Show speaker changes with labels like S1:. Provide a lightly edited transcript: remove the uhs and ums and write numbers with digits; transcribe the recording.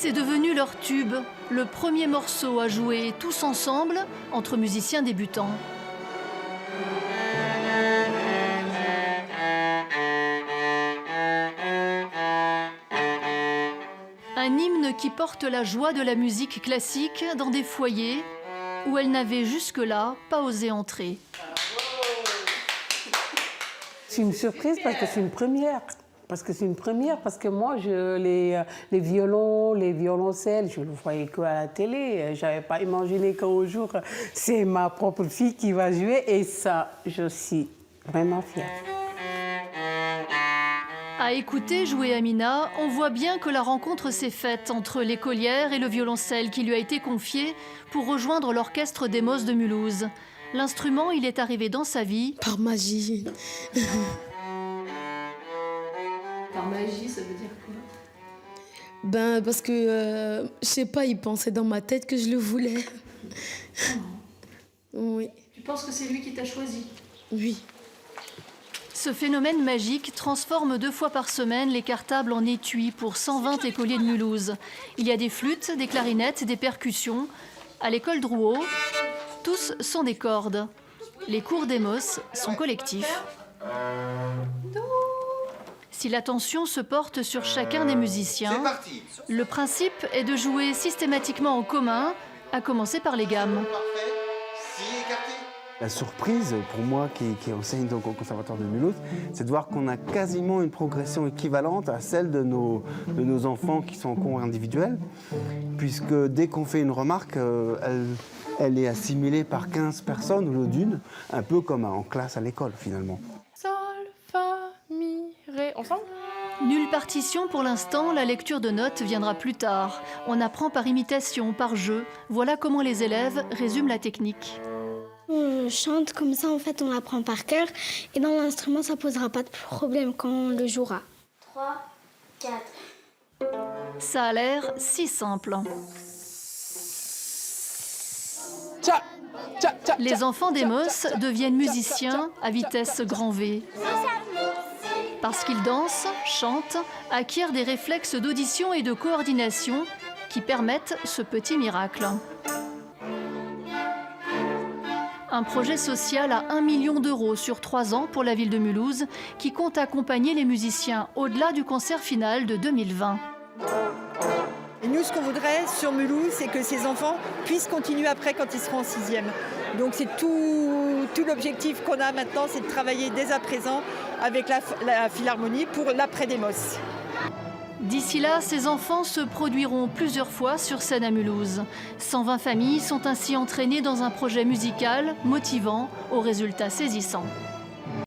S1: C'est devenu leur tube, le premier morceau à jouer tous ensemble entre musiciens débutants. Un hymne qui porte la joie de la musique classique dans des foyers où elle n'avait jusque-là pas osé entrer.
S2: C'est une surprise parce que c'est une première. Parce que moi, les violons, les violoncelles, je ne le voyais qu'à la télé. Je n'avais pas imaginé qu'un jour, c'est ma propre fille qui va jouer. Et ça, je suis vraiment fière.
S1: À écouter jouer Amina, on voit bien que la rencontre s'est faite entre l'écolière et le violoncelle qui lui a été confié pour rejoindre l'orchestre d'Emos de Mulhouse. L'instrument, il est arrivé dans sa vie
S3: par magie.
S4: Par magie, ça veut dire quoi?
S3: Ben, parce que, je sais pas, il pensait dans ma tête que je le voulais. Oui.
S4: Tu penses que c'est lui qui t'a choisi?
S3: Oui.
S1: Ce phénomène magique transforme 2 fois par semaine les cartables en étui pour 120 écoliers de Mulhouse. Il y a des flûtes, des clarinettes, des percussions. À l'école Drouot, tous sont des cordes. Les cours d'Emos sont collectifs. Si l'attention se porte sur chacun des musiciens, le principe est de jouer systématiquement en commun, à commencer par les gammes.
S5: La surprise, pour moi qui enseigne donc au Conservatoire de Mulhouse, c'est de voir qu'on a quasiment une progression équivalente à celle de nos enfants qui sont en cours individuel, puisque dès qu'on fait une remarque, elle est assimilée par 15 personnes au lieu d'une, un peu comme en classe à l'école finalement.
S4: Sol, fa, mi, ré, ensemble?
S1: Nulle partition pour l'instant, la lecture de notes viendra plus tard. On apprend par imitation, par jeu. Voilà comment les élèves résument la technique.
S6: On chante comme ça, en fait, on l'apprend par cœur. Et dans l'instrument, ça posera pas de problème quand on le jouera. 3, 4.
S1: Ça a l'air si simple. Les enfants d'Emos deviennent musiciens à vitesse grand V. Parce qu'ils dansent, chantent, acquièrent des réflexes d'audition et de coordination qui permettent ce petit miracle. Un projet social à 1 million d'euros sur 3 ans pour la ville de Mulhouse qui compte accompagner les musiciens au-delà du concert final de 2020.
S7: Et nous, ce qu'on voudrait sur Mulhouse, c'est que ces enfants puissent continuer après quand ils seront en 6e. Donc c'est tout l'objectif qu'on a maintenant, c'est de travailler dès à présent avec la Philharmonie pour l'après d'Emos.
S1: D'ici là, ces enfants se produiront plusieurs fois sur scène à Mulhouse. 120 familles sont ainsi entraînées dans un projet musical motivant aux résultats saisissants.